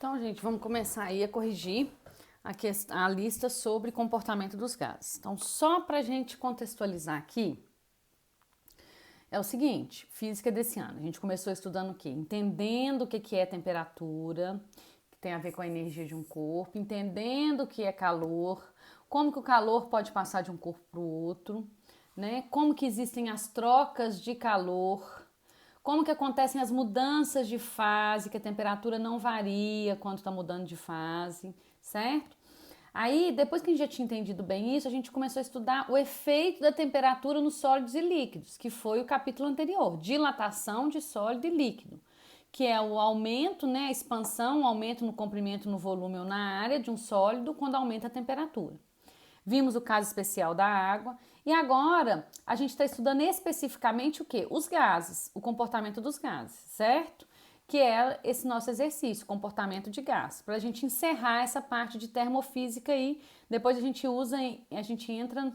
Então, gente, vamos começar aí a corrigir a lista sobre comportamento dos gases. Então, só para a gente contextualizar aqui, é o seguinte, física desse ano, a gente começou estudando o quê? Entendendo o que é temperatura, que tem a ver com a energia de um corpo, entendendo o que é calor, como que o calor pode passar de um corpo para o outro, né? Como que existem as trocas de calor, como que acontecem as mudanças de fase, que a temperatura não varia quando está mudando de fase, certo? Aí, depois que a gente já tinha entendido bem isso, a gente começou a estudar o efeito da temperatura nos sólidos e líquidos, que foi o capítulo anterior, dilatação de sólido e líquido, que é o aumento, né, a expansão, o aumento no comprimento, no volume ou na área de um sólido quando aumenta a temperatura. Vimos o caso especial da água e agora a gente está estudando especificamente o que? Os gases, o comportamento dos gases, certo? Que é esse nosso exercício, comportamento de gás. Para a gente encerrar essa parte de termofísica aí, depois a gente entra,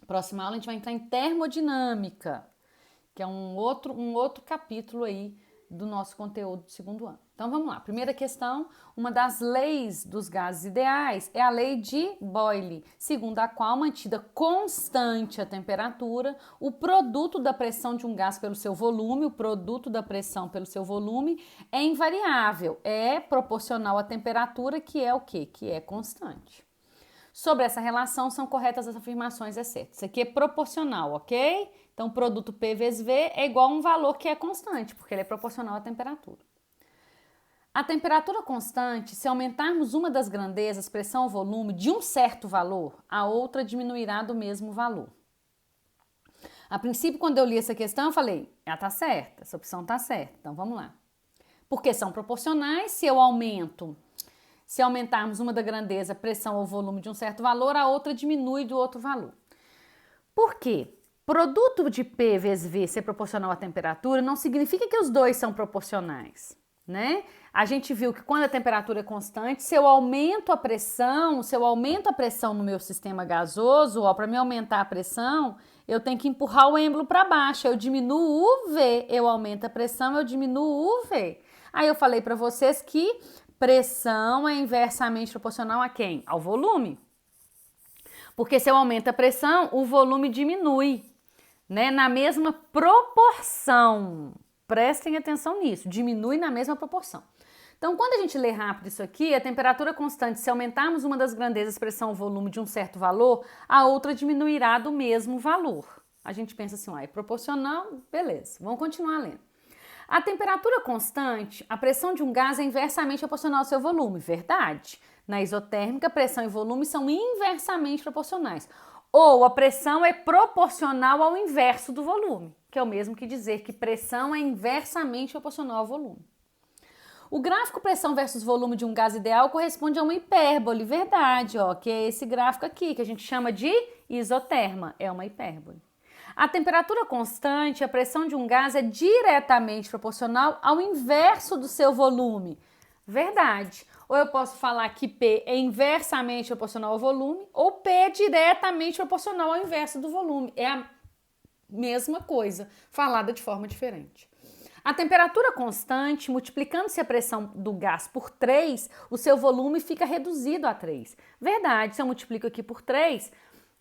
próxima aula a gente vai entrar em termodinâmica, que é um outro capítulo aí do nosso conteúdo do segundo ano. Então vamos lá, primeira questão, uma das leis dos gases ideais é a lei de Boyle, segundo a qual, mantida constante a temperatura, o produto da pressão de um gás pelo seu volume, o produto da pressão pelo seu volume é invariável, é proporcional à temperatura, que é o quê? Que é constante. Sobre essa relação são corretas as afirmações, exceto. Isso aqui é proporcional, ok? Então, produto P vezes V é igual a um valor que é constante, porque ele é proporcional à temperatura. A temperatura constante, se aumentarmos uma das grandezas, pressão ou volume, de um certo valor, a outra diminuirá do mesmo valor. A princípio, quando eu li essa questão, eu falei, tá certa, essa opção tá certa. Então, vamos lá. Porque são proporcionais, se aumentarmos uma da grandeza, pressão ou volume de um certo valor, a outra diminui do outro valor. Por quê? Produto de P vezes V ser proporcional à temperatura não significa que os dois são proporcionais, né? A gente viu que quando a temperatura é constante, se eu aumento a pressão no meu sistema gasoso, para me aumentar a pressão, eu tenho que empurrar o êmbolo para baixo, eu diminuo o V, eu aumento a pressão, eu diminuo o V. Aí eu falei para vocês que pressão é inversamente proporcional a quem? Ao volume. Porque se eu aumento a pressão, o volume diminui, né? Na mesma proporção. Prestem atenção nisso, diminui na mesma proporção. Então, quando a gente lê rápido isso aqui, a temperatura constante, se aumentarmos uma das grandezas, pressão ou volume de um certo valor, a outra diminuirá do mesmo valor. A gente pensa assim, é proporcional, beleza, vamos continuar lendo. A temperatura constante, a pressão de um gás é inversamente proporcional ao seu volume, verdade? Na isotérmica, pressão e volume são inversamente proporcionais. Ou a pressão é proporcional ao inverso do volume, que é o mesmo que dizer que pressão é inversamente proporcional ao volume. O gráfico pressão versus volume de um gás ideal corresponde a uma hipérbole, verdade, que é esse gráfico aqui, que a gente chama de isoterma, é uma hipérbole. A temperatura constante, a pressão de um gás é diretamente proporcional ao inverso do seu volume. Verdade. Ou eu posso falar que P é inversamente proporcional ao volume, ou P é diretamente proporcional ao inverso do volume. É a mesma coisa, falada de forma diferente. A temperatura constante, multiplicando-se a pressão do gás por 3, o seu volume fica reduzido a 3. Verdade, se eu multiplico aqui por 3,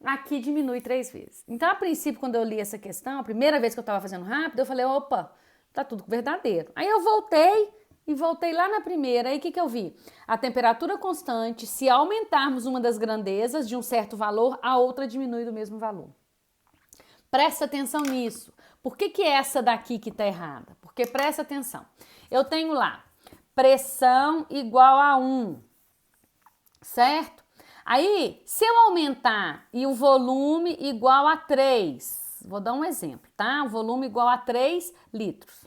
aqui diminui 3 vezes. Então, a princípio, quando eu li essa questão, a primeira vez que eu estava fazendo rápido, eu falei, opa, tá tudo verdadeiro. Aí eu voltei lá na primeira, aí o que eu vi? A temperatura constante, se aumentarmos uma das grandezas de um certo valor, a outra diminui do mesmo valor. Presta atenção nisso. Por que essa daqui que tá errada? Porque presta atenção. Eu tenho lá, pressão igual a 1, certo? Aí, se eu aumentar e o volume igual a 3, vou dar um exemplo, tá? O volume igual a 3 litros.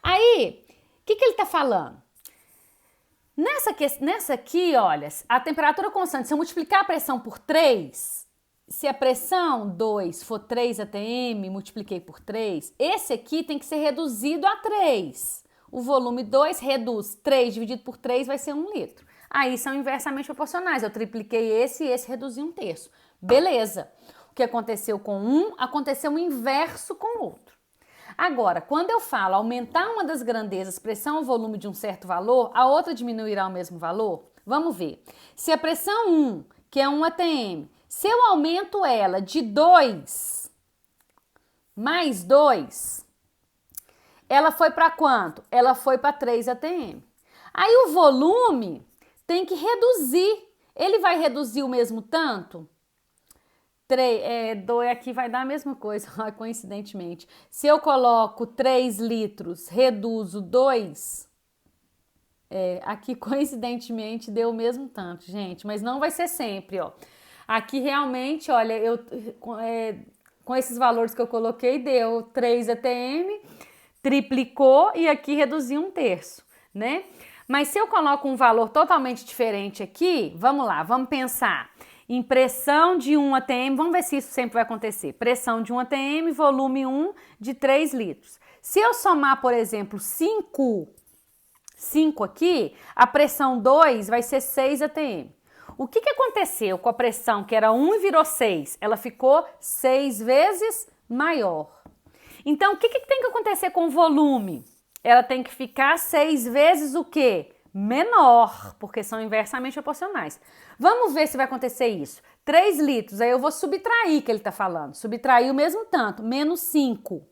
Aí, o que ele tá falando? Nessa aqui, olha, a temperatura constante, se eu multiplicar a pressão por 3, se a pressão 2 for 3 atm, multipliquei por 3, esse aqui tem que ser reduzido a 3. O volume 2 reduz 3 dividido por 3 vai ser 1 litro. Aí são inversamente proporcionais. Eu tripliquei esse e esse reduzi 1/3. Beleza. O que aconteceu com um, aconteceu o inverso com o outro. Agora, quando eu falo aumentar uma das grandezas, pressão ou volume de um certo valor, a outra diminuirá o mesmo valor? Vamos ver. Se a pressão 1, que é 1 atm, se eu aumento ela de 2 mais 2, ela foi para quanto? Ela foi para 3 atm. Aí o volume tem que reduzir. Ele vai reduzir o mesmo tanto? 2 aqui vai dar a mesma coisa, coincidentemente. Se eu coloco 3 litros, reduzo 2, aqui coincidentemente deu o mesmo tanto, gente. Mas não vai ser sempre, ó. Aqui realmente, olha, com esses valores que eu coloquei, deu 3 atm, triplicou e aqui reduziu 1/3, né? Mas se eu coloco um valor totalmente diferente aqui, vamos lá, vamos pensar em pressão de 1 atm, vamos ver se isso sempre vai acontecer. Pressão de 1 atm, volume 1 de 3 litros. Se eu somar, por exemplo, 5 aqui, a pressão 2 vai ser 6 atm. O que aconteceu com a pressão que era 1 e virou 6? Ela ficou 6 vezes maior. Então, o que tem que acontecer com o volume? Ela tem que ficar 6 vezes o quê? Menor, porque são inversamente proporcionais. Vamos ver se vai acontecer isso. 3 litros, aí eu vou subtrair que ele está falando. Subtrair o mesmo tanto, menos 5.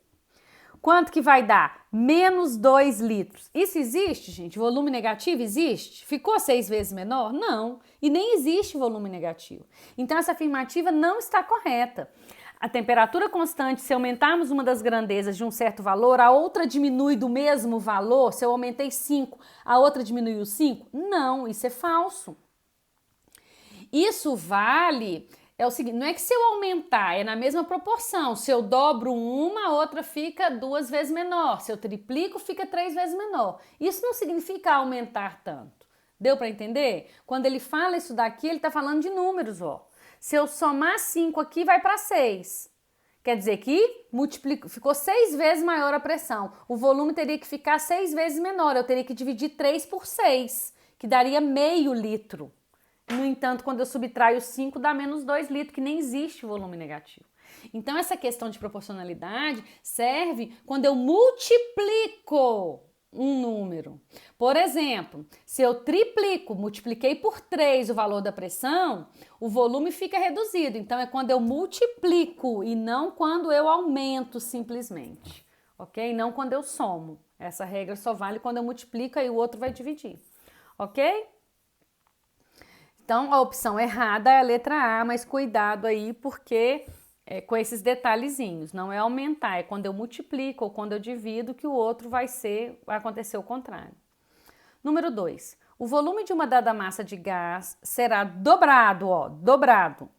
Quanto que vai dar? Menos 2 litros. Isso existe, gente? Volume negativo existe? Ficou 6 vezes menor? Não. E nem existe volume negativo. Então, essa afirmativa não está correta. A temperatura constante, se aumentarmos uma das grandezas de um certo valor, a outra diminui do mesmo valor. Se eu aumentei 5, a outra diminuiu 5? Não, isso é falso. Isso vale, é o seguinte, não é que se eu aumentar, é na mesma proporção. Se eu dobro uma, a outra fica 2 vezes menor. Se eu triplico, fica 3 vezes menor. Isso não significa aumentar tanto. Deu para entender? Quando ele fala isso daqui, ele está falando de números, ó. Se eu somar 5 aqui, vai para 6. Quer dizer que ficou 6 vezes maior a pressão. O volume teria que ficar 6 vezes menor. Eu teria que dividir 3 por 6, que daria meio litro. No entanto, quando eu subtraio 5, dá menos 2 litros, que nem existe volume negativo. Então, essa questão de proporcionalidade serve quando eu multiplico um número. Por exemplo, se eu multipliquei por 3 o valor da pressão, o volume fica reduzido. Então, é quando eu multiplico e não quando eu aumento simplesmente, ok? Não quando eu somo. Essa regra só vale quando eu multiplico e o outro vai dividir, ok? Então, a opção errada é a letra A, mas cuidado aí, porque com esses detalhezinhos, não é aumentar, é quando eu multiplico ou quando eu divido que o outro vai acontecer o contrário. Número 2, o volume de uma dada massa de gás será dobrado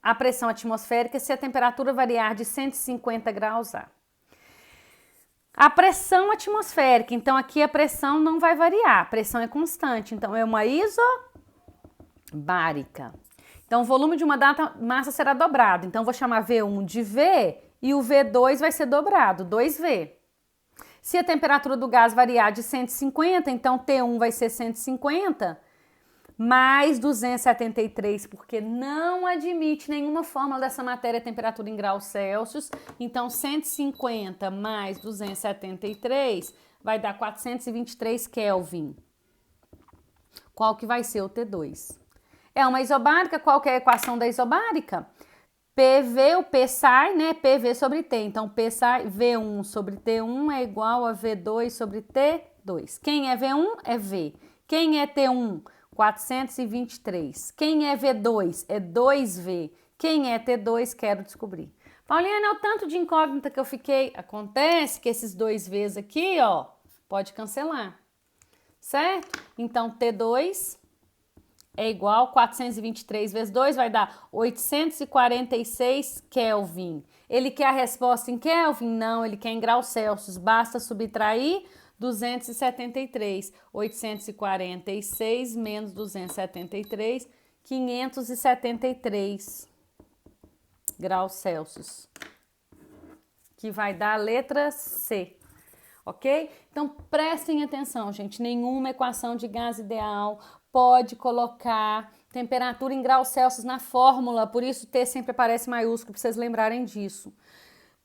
a pressão atmosférica se a temperatura variar de 150 graus A. A pressão atmosférica, então aqui a pressão não vai variar, a pressão é constante, então é uma isobárica. Então, o volume de uma dada massa será dobrado. Então, vou chamar V1 de V e o V2 vai ser dobrado, 2V. Se a temperatura do gás variar de 150, então T1 vai ser 150 mais 273, porque não admite nenhuma fórmula dessa matéria temperatura em graus Celsius. Então, 150 mais 273 vai dar 423 Kelvin. Qual que vai ser o T2? É uma isobárica, qual que é a equação da isobárica? PV, o P sai, né? PV sobre T. Então, P sai, V1 sobre T1 é igual a V2 sobre T2. Quem é V1 é V. Quem é T1? 423. Quem é V2? É 2V. Quem é T2? Quero descobrir. Pauliana, é o tanto de incógnita que eu fiquei. Acontece que esses 2Vs aqui, ó, pode cancelar. Certo? Então, T2 é igual a 423 vezes 2, vai dar 846 Kelvin. Ele quer a resposta em Kelvin? Não, ele quer em graus Celsius. Basta subtrair 273. 846 menos 273, 573 graus Celsius. Que vai dar a letra C. Ok? Então, prestem atenção, gente. Nenhuma equação de gás ideal pode colocar temperatura em graus Celsius na fórmula. Por isso, T sempre aparece maiúsculo, para vocês lembrarem disso.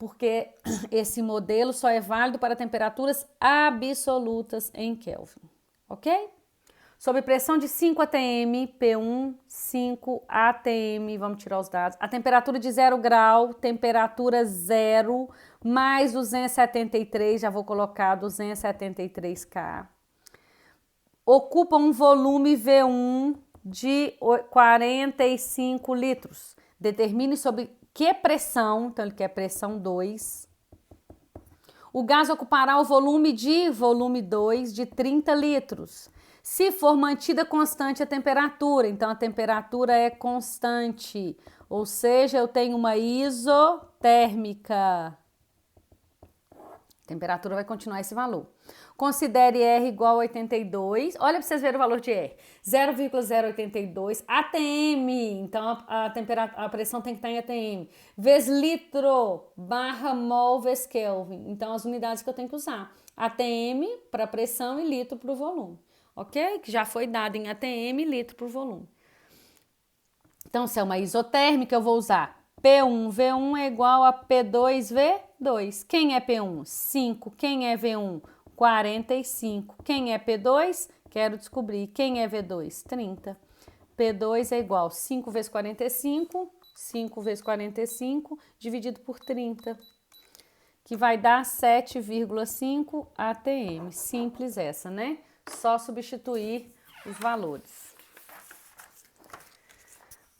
porque esse modelo só é válido para temperaturas absolutas em Kelvin, ok? Sob pressão de 5 atm, P1, 5 atm, vamos tirar os dados. A temperatura de 0 grau, temperatura 0, mais 273, já vou colocar 273 K. Ocupa um volume V1 de 45 litros. Determine sob que pressão, então ele quer pressão 2. O gás ocupará o volume 2 de 30 litros. Se for mantida constante a temperatura, então a temperatura é constante, ou seja, eu tenho uma isotérmica. A temperatura vai continuar esse valor. Considere R igual a 82. Olha para vocês verem o valor de R. 0,082 atm. Então a pressão tem que estar em atm. Vezes litro barra mol vezes Kelvin. Então as unidades que eu tenho que usar. Atm para pressão e litro para o volume. Ok? Que já foi dado em atm, litro por volume. Então, se é uma isotérmica, eu vou usar P1, V1 é igual a P2, V2. Quem é P1? 5. Quem é V1? 45. Quem é P2? Quero descobrir. Quem é V2? 30. P2 é igual a 5 vezes 45, 5 vezes 45, dividido por 30, que vai dar 7,5 atm. Simples essa, né? Só substituir os valores.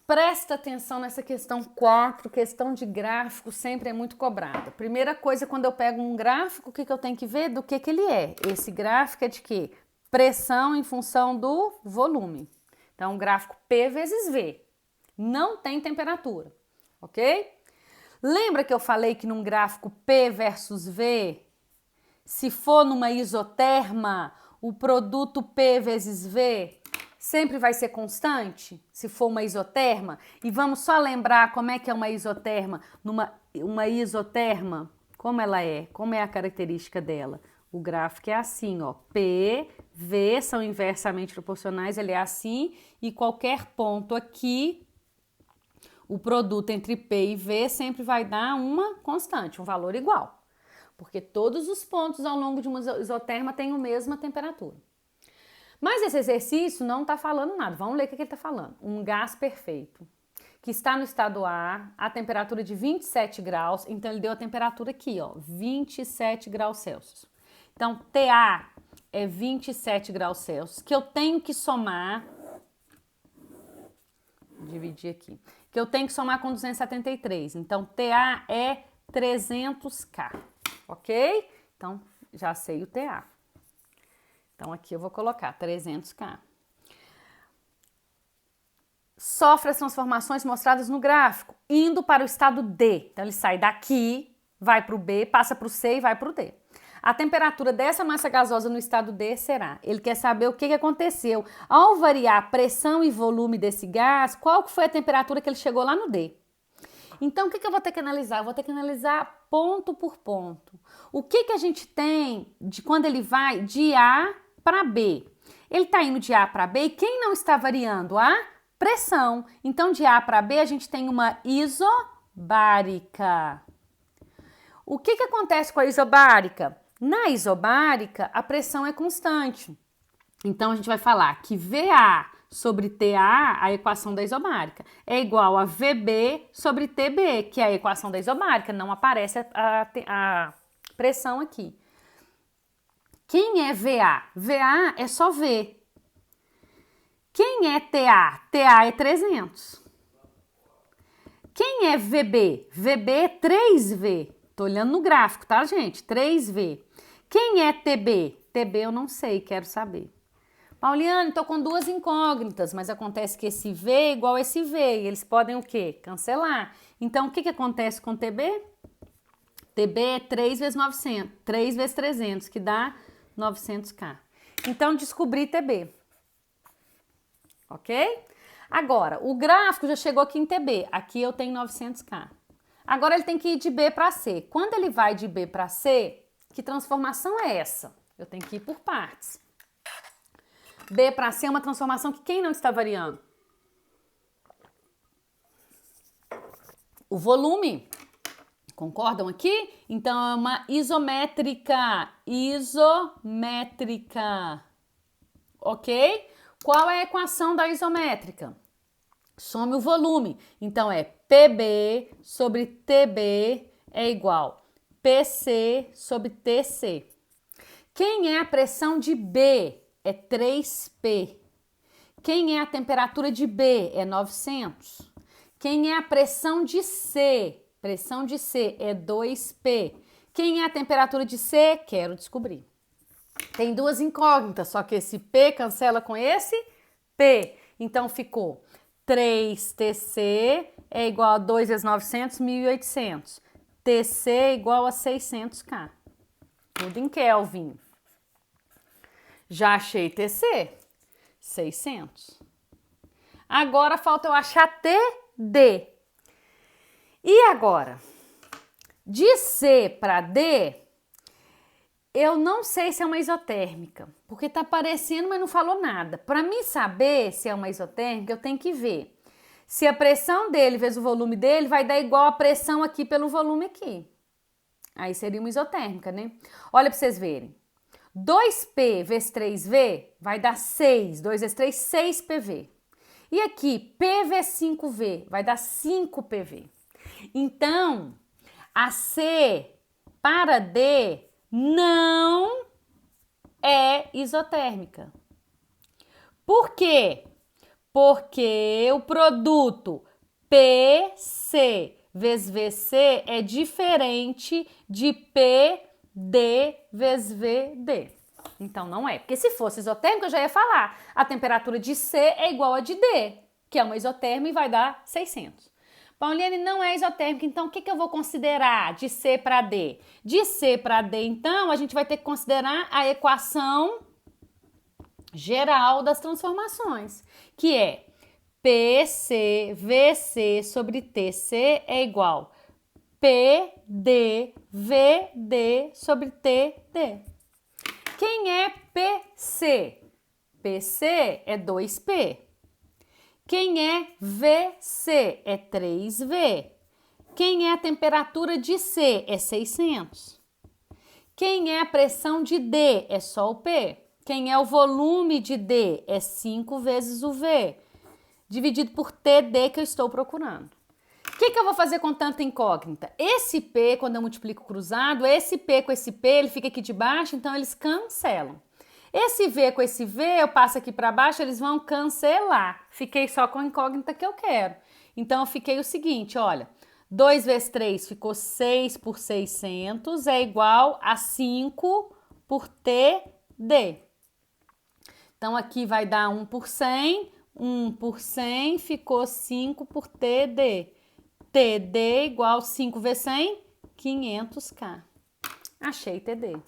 Presta atenção nessa questão 4, questão de gráfico sempre é muito cobrada. Primeira coisa, quando eu pego um gráfico, o que eu tenho que ver? Do que ele é. Esse gráfico é de quê? Pressão em função do volume. Então, gráfico P vezes V. Não tem temperatura, ok? Lembra que eu falei que num gráfico P versus V, se for numa isoterma, o produto P vezes V sempre vai ser constante, se for uma isoterma? E vamos só lembrar como é que é uma isoterma. Uma isoterma, como ela é? Como é a característica dela? O gráfico é assim, ó. P, V são inversamente proporcionais, ele é assim, e qualquer ponto aqui, o produto entre P e V sempre vai dar uma constante, um valor igual. Porque todos os pontos ao longo de uma isoterma têm a mesma temperatura. Mas esse exercício não está falando nada. Vamos ler o que ele está falando. Um gás perfeito, que está no estado A, a temperatura de 27 graus. Então, ele deu a temperatura aqui, ó, 27 graus Celsius. Então, TA é 27 graus Celsius, que eu tenho que somar, dividir aqui, que eu tenho que somar com 273. Então, TA é 300K. Ok? Então, já sei o TA. Então, aqui eu vou colocar 300K. Sofre as transformações mostradas no gráfico, indo para o estado D. Então, ele sai daqui, vai para o B, passa para o C e vai para o D. A temperatura dessa massa gasosa no estado D será... Ele quer saber o que aconteceu. Ao variar a pressão e volume desse gás, qual foi a temperatura que ele chegou lá no D? Então, o que eu vou ter que analisar? Eu vou ter que analisar ponto por ponto. O que a gente tem de quando ele vai de A para B? Ele está indo de A para B e quem não está variando? A pressão. Então, de A para B, a gente tem uma isobárica. O que acontece com a isobárica? Na isobárica, a pressão é constante. Então, a gente vai falar que VA sobre TA, a equação da isobárica, é igual a VB sobre TB, que é a equação da isobárica, não aparece a pressão aqui. Quem é VA? VA é só V. Quem é TA? TA é 300. Quem é VB? VB é 3V. Tô olhando no gráfico, tá, gente? 3V. Quem é TB? TB eu não sei, quero saber. Pauliane, tô com duas incógnitas, mas acontece que esse V é igual a esse V, e eles podem o quê? Cancelar. Então, o que acontece com TB? TB é 3 vezes 900, 3 vezes 300, que dá 900K. Então, descobri TB. Ok? Agora, o gráfico já chegou aqui em TB. Aqui eu tenho 900K. Agora, ele tem que ir de B para C. Quando ele vai de B para C, que transformação é essa? Eu tenho que ir por partes. B para C é uma transformação que quem não está variando? O volume. Concordam aqui? Então, é uma isométrica. Isométrica. Ok? Qual é a equação da isométrica? Some o volume. Então, é PB sobre TB é igual PC sobre TC. Quem é a pressão de B? É 3P. Quem é a temperatura de B? É 900. Quem é a pressão de C? Pressão de C é 2P. Quem é a temperatura de C? Quero descobrir. Tem duas incógnitas, só que esse P cancela com esse P. Então, ficou 3TC é igual a 2 vezes 900, 1.800. TC é igual a 600K. Tudo em Kelvin. Já achei TC, 600. Agora falta eu achar TD. E agora? De C para D, eu não sei se é uma isotérmica, porque tá aparecendo, mas não falou nada. Para mim saber se é uma isotérmica, eu tenho que ver se a pressão dele vezes o volume dele vai dar igual a pressão aqui pelo volume aqui. Aí seria uma isotérmica, né? Olha para vocês verem. 2P vezes 3V vai dar 6. 2 vezes 3, 6PV. E aqui, P vezes 5V vai dar 5PV. Então, a C para D não é isotérmica. Por quê? Porque o produto PC vezes VC é diferente de PD vezes VD. Então, não é. Porque se fosse isotérmica, eu já ia falar. A temperatura de C é igual a de D, que é uma isotérmica e vai dar 600. Pauliane, não é isotérmica, então o que eu vou considerar de C para D? De C para D, então, a gente vai ter que considerar a equação geral das transformações, que é PCVC sobre TC é igual PDVD sobre TD. Quem é PC? PC é 2P. Quem é VC? É 3V. Quem é a temperatura de C? É 600. Quem é a pressão de D? É só o P. Quem é o volume de D? É 5 vezes o V, dividido por TD que eu estou procurando. O que eu vou fazer com tanta incógnita? Esse P, quando eu multiplico cruzado, esse P com esse P, ele fica aqui de baixo, então eles cancelam. Esse V com esse V, eu passo aqui para baixo, eles vão cancelar. Fiquei só com a incógnita que eu quero. Então, eu fiquei o seguinte, olha, 2 vezes 3 ficou 6 por 600, é igual a 5 por TD. Então, aqui vai dar 1 por 100, 1 por 100 ficou 5 por TD. TD igual 5 vezes 100, 500K. Achei TD. O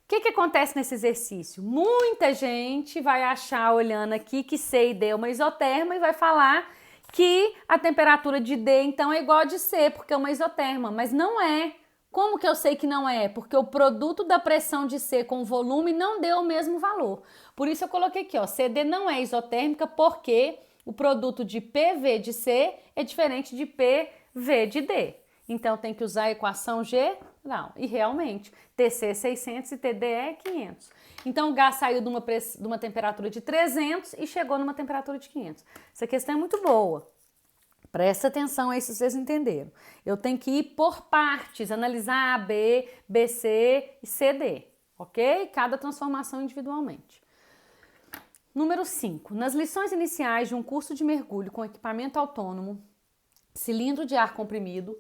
que acontece nesse exercício? Muita gente vai achar, olhando aqui, que C e D é uma isoterma e vai falar que a temperatura de D, então, é igual a de C, porque é uma isoterma, mas não é. Como que eu sei que não é? Porque o produto da pressão de C com o volume não deu o mesmo valor. Por isso eu coloquei aqui, ó, CD não é isotérmica porque o produto de PV de C é diferente de PV de D. Então, tem que usar a equação geral. E realmente, TC é 600 e TD é 500. Então, o gás saiu de uma temperatura de 300 e chegou numa temperatura de 500. Essa questão é muito boa. Presta atenção aí se vocês entenderam. Eu tenho que ir por partes, analisar A, B, BC e CD, ok? Cada transformação individualmente. Número 5. Nas lições iniciais de um curso de mergulho com equipamento autônomo, cilindro de ar comprimido,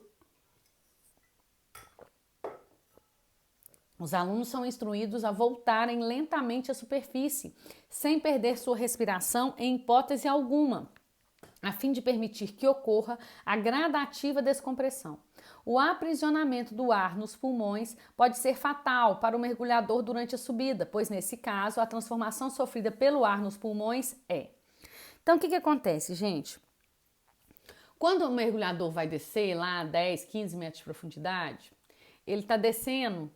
os alunos são instruídos a voltarem lentamente à superfície, sem perder sua respiração em hipótese alguma, a fim de permitir que ocorra a gradativa descompressão. O aprisionamento do ar nos pulmões pode ser fatal para o mergulhador durante a subida, pois nesse caso a transformação sofrida pelo ar nos pulmões é. Então o que acontece, gente? Quando o mergulhador vai descer lá 10, 15 metros de profundidade, ele está descendo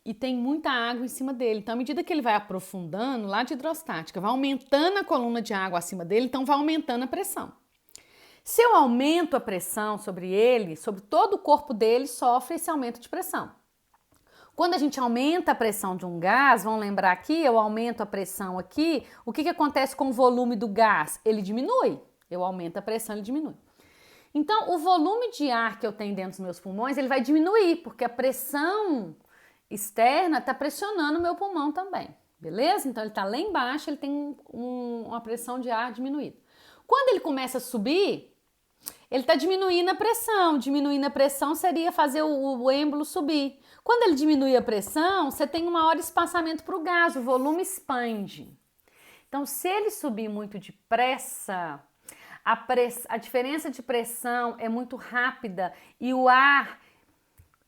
e tem muita água em cima dele. Então, à medida que ele vai aprofundando lá de hidrostática, vai aumentando a coluna de água acima dele, então vai aumentando a pressão. Se eu aumento a pressão sobre ele, sobre todo o corpo dele, sofre esse aumento de pressão. Quando a gente aumenta a pressão de um gás, vamos lembrar aqui, eu aumento a pressão aqui, o que acontece com o volume do gás? Ele diminui. Eu aumento a pressão, ele diminui. Então, o volume de ar que eu tenho dentro dos meus pulmões, ele vai diminuir, porque a pressão externa está pressionando o meu pulmão também, beleza? Então, ele está lá embaixo, ele tem uma pressão de ar diminuída. Quando ele começa a subir, ele está diminuindo a pressão seria fazer o êmbolo subir. Quando ele diminui a pressão, você tem um maior espaçamento para o gás, o volume expande. Então, se ele subir muito depressa, a diferença de pressão é muito rápida e o ar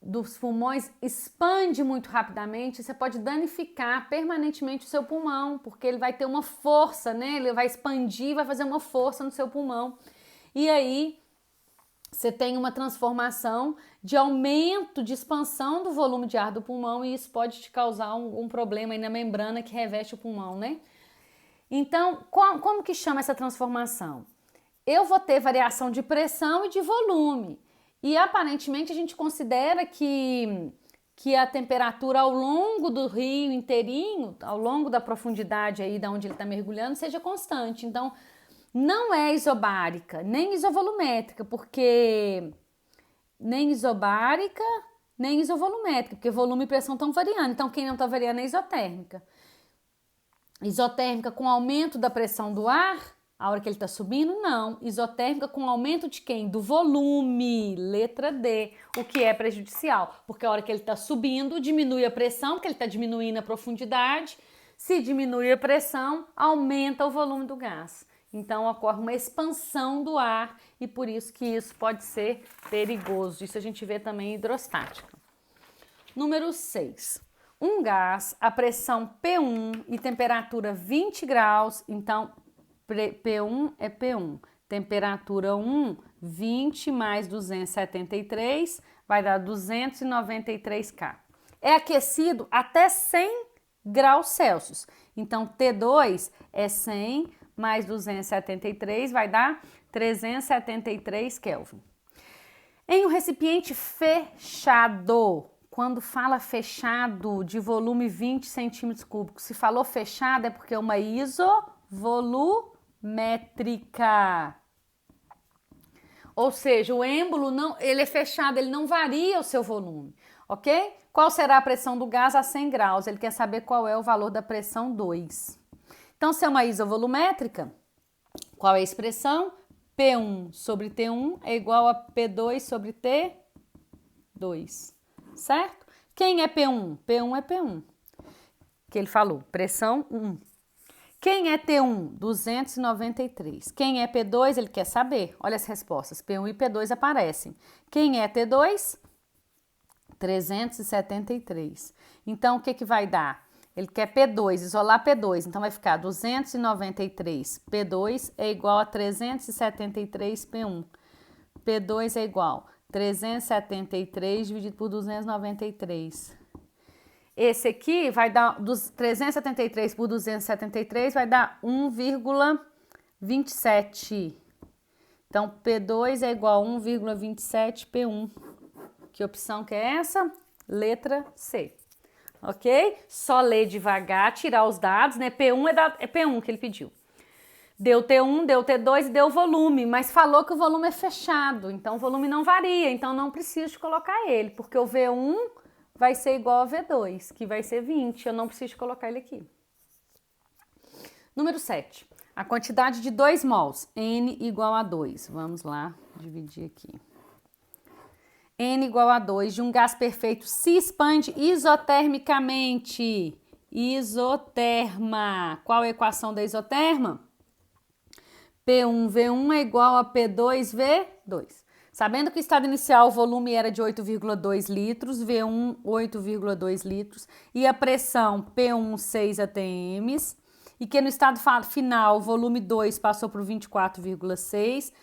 dos pulmões expande muito rapidamente, você pode danificar permanentemente o seu pulmão, porque ele vai ter uma força, né? Ele vai expandir, vai fazer uma força no seu pulmão. E aí você tem uma transformação de aumento, de expansão do volume de ar do pulmão e isso pode te causar um problema aí na membrana que reveste o pulmão, né? Então, como que chama essa transformação? Eu vou ter variação de pressão e de volume. E aparentemente a gente considera que a temperatura ao longo do rio inteirinho, ao longo da profundidade aí da onde ele está mergulhando, seja constante. Então, não é isobárica, nem isovolumétrica, porque nem isobárica, nem isovolumétrica, porque volume e pressão estão variando. Então, quem não está variando é isotérmica. Isotérmica com aumento da pressão do ar, a hora que ele está subindo, não. Isotérmica com aumento de quem? Do volume, letra D, o que é prejudicial, porque a hora que ele está subindo, diminui a pressão, porque ele está diminuindo a profundidade. Se diminui a pressão, aumenta o volume do gás. Então, ocorre uma expansão do ar e por isso que isso pode ser perigoso. Isso a gente vê também em hidrostática. Número 6. Um gás, a pressão P1 e temperatura 20 graus, então P1 é P1. Temperatura 1, 20 mais 273 vai dar 293 K. É aquecido até 100 graus Celsius. Então, T2 é 100 mais 273 vai dar 373 Kelvin. Em um recipiente fechado, quando fala fechado de volume 20 centímetros cúbicos, se falou fechado é porque é uma isovolumétrica. Ou seja, o êmbolo ele é fechado, ele não varia o seu volume, ok? Qual será a pressão do gás a 100 graus? Ele quer saber qual é o valor da pressão 2. Então, se é uma isovolumétrica, qual é a expressão? P1 sobre T1 é igual a P2 sobre T2, certo? Quem é P1? P1 é P1, que ele falou, pressão 1. Quem é T1? 293. Quem é P2? Ele quer saber. Olha as respostas, P1 e P2 aparecem. Quem é T2? 373. Então, o que vai dar? Ele quer P2, isolar P2, então vai ficar 293 P2 é igual a 373 P1. P2 é igual a 373 dividido por 293. Esse aqui vai dar, 373 por 273 vai dar 1,27. Então, P2 é igual a 1,27 P1. Que opção que é essa? Letra C. Ok? Só ler devagar, tirar os dados, né? P1 é P1 que ele pediu. Deu T1, deu T2 e deu volume, mas falou que o volume é fechado, então o volume não varia, então não preciso colocar ele, porque o V1 vai ser igual a V2, que vai ser 20, eu não preciso colocar ele aqui. Número 7. A quantidade de 2 mols, N igual a 2. Vamos lá, dividir aqui. N igual a 2 de um gás perfeito se expande isotermicamente. Isoterma. Qual é a equação da isoterma? P1V1 é igual a P2V2. Sabendo que o estado inicial o volume era de 8,2 litros, V1 8,2 litros e a pressão P1 6 atm e que no estado final o volume 2 passou por 24,6,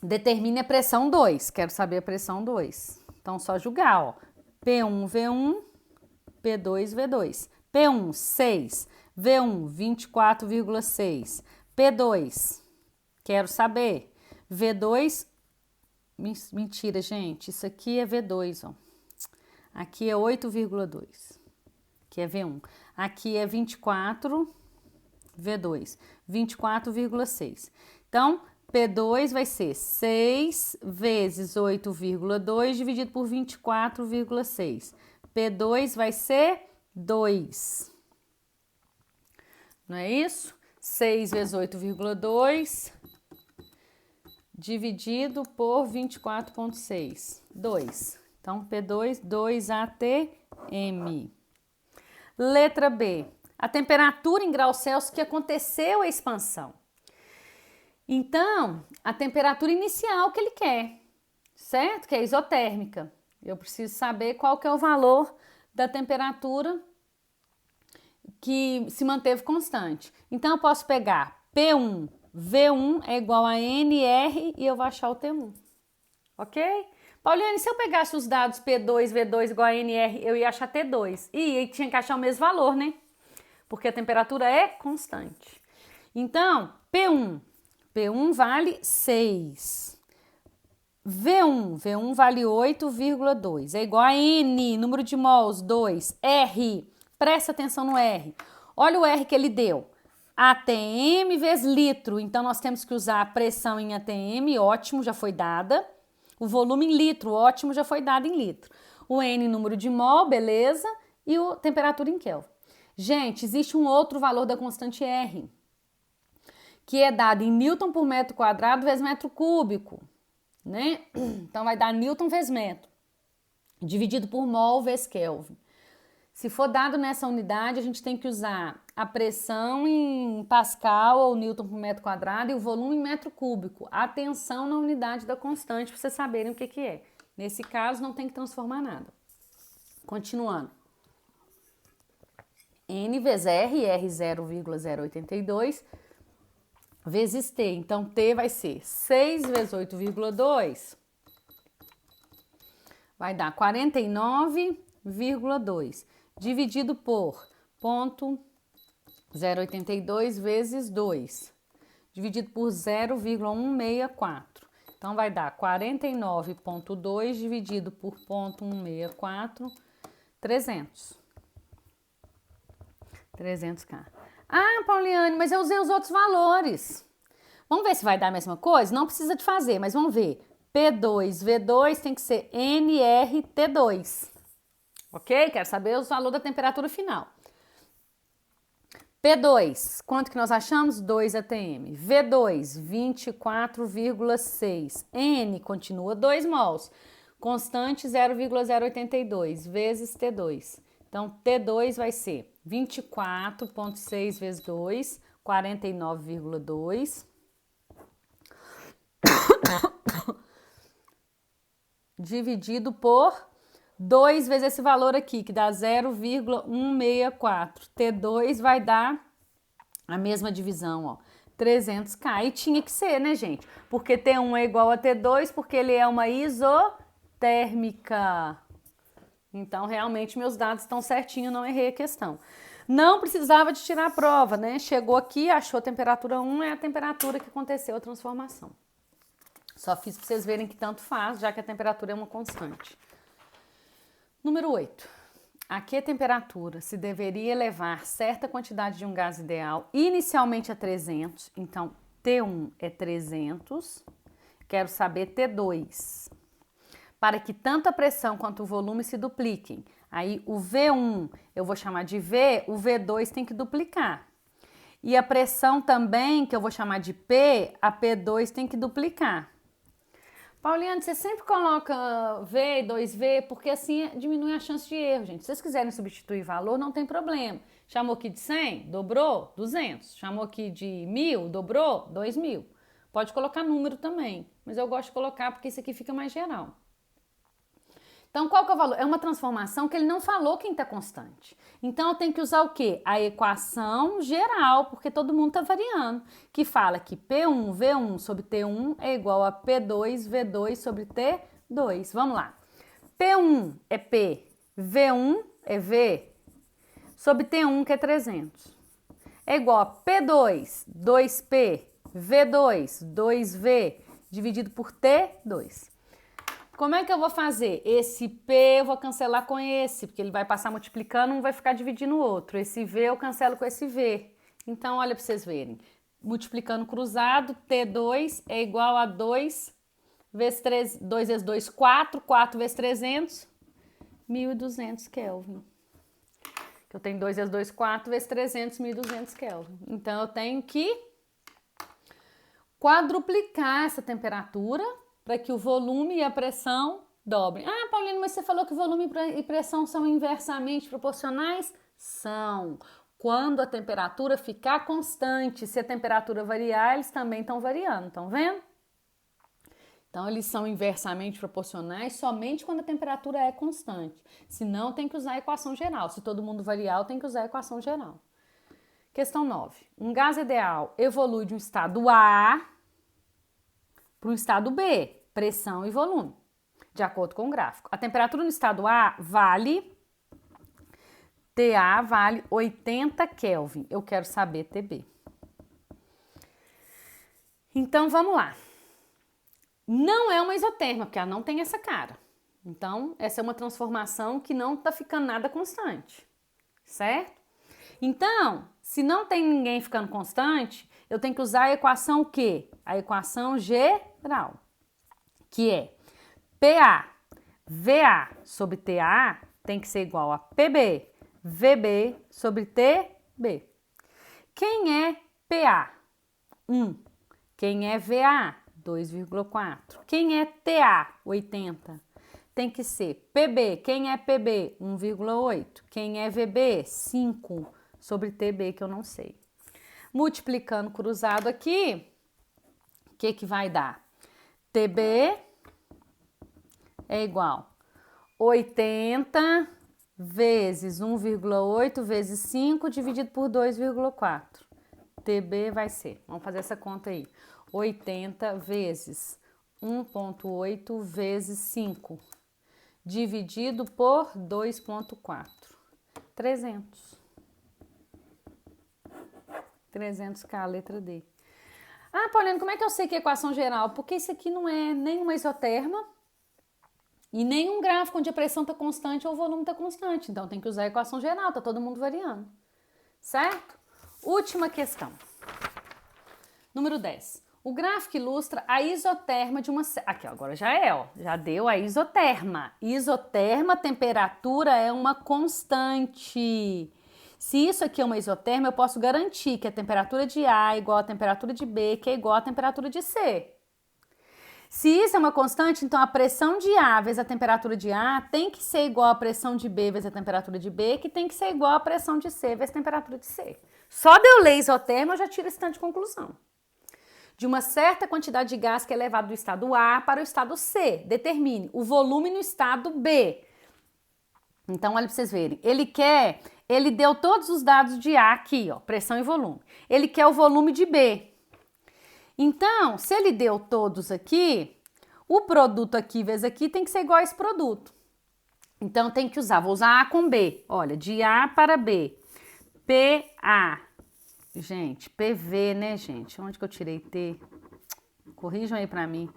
determine a pressão 2. Quero saber a pressão 2. Então, só julgar, ó. P1V1, P2V2. P1 6, V1 24,6. P2, quero saber. V2, mentira, gente, isso aqui é V2, ó. Aqui é 8,2, que é V1. Aqui é 24, V2, 24,6. Então, P2 vai ser 6 vezes 8,2 dividido por 24,6. P2 vai ser 2. Não é isso? 6 vezes 8,2 dividido por 24,6. 2. Então, P2, 2 ATM. Letra B. A temperatura em graus Celsius que aconteceu a expansão. Então, a temperatura inicial que ele quer, certo? Que é isotérmica. Eu preciso saber qual que é o valor da temperatura que se manteve constante. Então, eu posso pegar P1, V1 é igual a NR e eu vou achar o T1. Ok? Pauliane, se eu pegasse os dados P2, V2 igual a NR, eu ia achar T2. E aí tinha que achar o mesmo valor, né? Porque a temperatura é constante. Então, P1 vale 6. V1 vale 8,2. É igual a N, número de mols, 2. R, presta atenção no R. Olha o R que ele deu. ATM vezes litro. Então, nós temos que usar a pressão em ATM, ótimo, já foi dada. O volume em litro, ótimo, já foi dado em litro. O N, número de mol, beleza. E a temperatura em Kelvin. Gente, existe um outro valor da constante R, que é dado em Newton por metro quadrado vezes metro cúbico, né? Então, vai dar Newton vezes metro, dividido por mol vezes Kelvin. Se for dado nessa unidade, a gente tem que usar a pressão em Pascal ou Newton por metro quadrado e o volume em metro cúbico. Atenção na unidade da constante para vocês saberem o que é. Nesse caso, não tem que transformar nada. Continuando. N vezes R, R 0,082, vezes T. Então, T vai ser 6 vezes 8,2, vai dar 49,2, dividido por 0,82 vezes 2, dividido por 0,164. Então, vai dar 49,2 dividido por 0,164, 300K. Ah, Pauliane, mas eu usei os outros valores. Vamos ver se vai dar a mesma coisa? Não precisa de fazer, mas vamos ver. P2, V2 tem que ser nRT2. Ok? Quero saber os valores da temperatura final. P2, quanto que nós achamos? 2 ATM. V2, 24,6. N continua 2 mols. Constante 0,082 vezes T2. Então, T2 vai ser 24,6 vezes 2, 49,2. Dividido por 2 vezes esse valor aqui, que dá 0,164. T2 vai dar a mesma divisão, ó, 300K. E tinha que ser, né, gente? Porque T1 é igual a T2, porque ele é uma isotérmica. Então, realmente, meus dados estão certinho, não errei a questão. Não precisava de tirar a prova, né? Chegou aqui, achou a temperatura 1, é a temperatura que aconteceu a transformação. Só fiz para vocês verem que tanto faz, já que a temperatura é uma constante. Número 8. A que temperatura se deveria elevar certa quantidade de um gás ideal inicialmente a 300? Então, T1 é 300. Quero saber T2. Para que tanto a pressão quanto o volume se dupliquem. Aí o V1 eu vou chamar de V, o V2 tem que duplicar. E a pressão também, que eu vou chamar de P, a P2 tem que duplicar. Pauliane, você sempre coloca V, 2V, porque assim diminui a chance de erro, gente. Se vocês quiserem substituir valor, não tem problema. Chamou aqui de 100, dobrou, 200. Chamou aqui de 1.000, dobrou, 2.000. Pode colocar número também, mas eu gosto de colocar porque isso aqui fica mais geral. Então, qual que é o valor? É uma transformação que ele não falou quem está constante. Então, eu tenho que usar o quê? A equação geral, porque todo mundo está variando, que fala que P1, V1 sobre T1 é igual a P2, V2 sobre T2. Vamos lá. P1 é P, V1 é V, sobre T1, que é 300. É igual a P2, 2P, V2, 2V, dividido por T2. Como é que eu vou fazer? Esse P eu vou cancelar com esse, porque ele vai passar multiplicando, um vai ficar dividindo o outro. Esse V eu cancelo com esse V. Então, olha para vocês verem. Multiplicando cruzado, T2 é igual a 2 vezes 3, 2 vezes 2, 4, 4 vezes 300, 1.200 Kelvin. Eu tenho 2 vezes 2, 4 vezes 300, 1.200 Kelvin. Então, eu tenho que quadruplicar essa temperatura para que o volume e a pressão dobrem. Ah, Paulina, mas você falou que volume e pressão são inversamente proporcionais? São. Quando a temperatura ficar constante, se a temperatura variar, eles também estão variando, estão vendo? Então, eles são inversamente proporcionais somente quando a temperatura é constante. Se não, tem que usar a equação geral. Se todo mundo variar, tem que usar a equação geral. Questão 9. Um gás ideal evolui de um estado A para um estado B, pressão e volume, de acordo com o gráfico. A temperatura no estado A TA vale 80 Kelvin. Eu quero saber TB. Então, vamos lá. Não é uma isoterma, porque ela não tem essa cara. Então, essa é uma transformação que não está ficando nada constante, certo? Então, se não tem ninguém ficando constante, eu tenho que usar a equação o quê? A equação geral, que é PA, VA sobre TA tem que ser igual a PB, VB sobre TB. Quem é PA? 1. Quem é VA? 2,4. Quem é TA? 80. Tem que ser PB. Quem é PB? 1,8. Quem é VB? 5 sobre TB, que eu não sei. Multiplicando cruzado aqui, o que vai dar? TB é igual 80 vezes 1,8 vezes 5 dividido por 2,4. TB vai ser, vamos fazer essa conta aí, 80 vezes 1,8 vezes 5 dividido por 2,4. 300. 300K, a letra D. Ah, Paulina, como é que eu sei que é equação geral? Porque isso aqui não é nenhuma isoterma e nenhum gráfico onde a pressão está constante ou o volume está constante. Então, tem que usar a equação geral, tá todo mundo variando. Certo? Última questão. Número 10. O gráfico ilustra a isoterma de uma... Aqui, agora já é, ó. Já deu a isoterma. Isoterma, temperatura é uma constante. Se isso aqui é uma isoterma, eu posso garantir que a temperatura de A é igual à temperatura de B, que é igual à temperatura de C. Se isso é uma constante, então a pressão de A vezes a temperatura de A tem que ser igual à pressão de B vezes a temperatura de B, que tem que ser igual à pressão de C vezes a temperatura de C. Só de eu ler isoterma, eu já tiro esse tanto de conclusão. De uma certa quantidade de gás que é levado do estado A para o estado C, determine o volume no estado B. Então, olha para vocês verem. Ele deu todos os dados de A aqui, ó, pressão e volume. Ele quer o volume de B. Então, se ele deu todos aqui, o produto aqui vezes aqui tem que ser igual a esse produto. Então, tem que usar, vou usar A com B. Olha, de A para B. PA. Gente, PV, né, gente? Onde que eu tirei T? Corrijam aí para mim.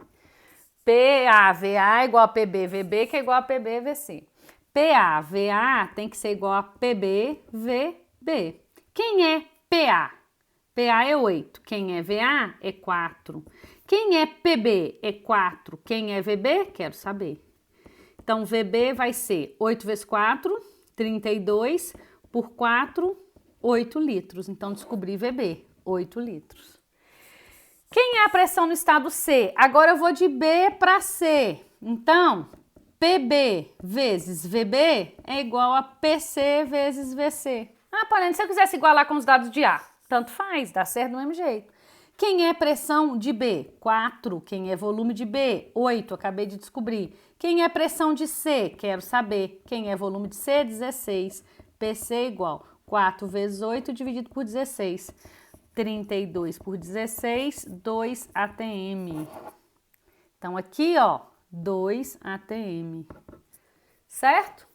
PA, VA é igual a PB, VB que é igual a PB, VC. PA, VA tem que ser igual a PB, VB. Quem é PA? PA é 8. Quem é VA é 4. Quem é PB é 4. Quem é VB? Quero saber. Então, VB vai ser 8 vezes 4, 32, por 4, 8 litros. Então, descobri VB, 8 litros. Quem é a pressão no estado C? Agora eu vou de B para C. Então, PB vezes VB é igual a PC vezes VC. Ah, Paulina, se eu quisesse igualar com os dados de A, tanto faz, dá certo do mesmo jeito. Quem é pressão de B? 4. Quem é volume de B? 8. Acabei de descobrir. Quem é pressão de C? Quero saber. Quem é volume de C? 16. PC igual 4 vezes 8 dividido por 16. 32 por 16, 2 atm. Então, aqui, ó, 2 atm. Certo?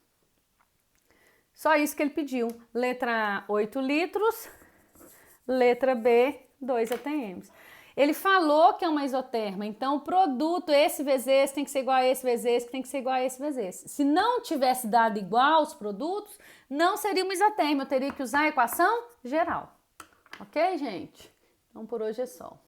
Só isso que ele pediu. Letra A, 8 litros. Letra B, 2 atms. Ele falou que é uma isoterma, então o produto, esse vezes esse, tem que ser igual a esse vezes esse, que tem que ser igual a esse vezes esse. Se não tivesse dado igual os produtos, não seria uma isoterma, eu teria que usar a equação geral. Ok, gente? Então por hoje é só.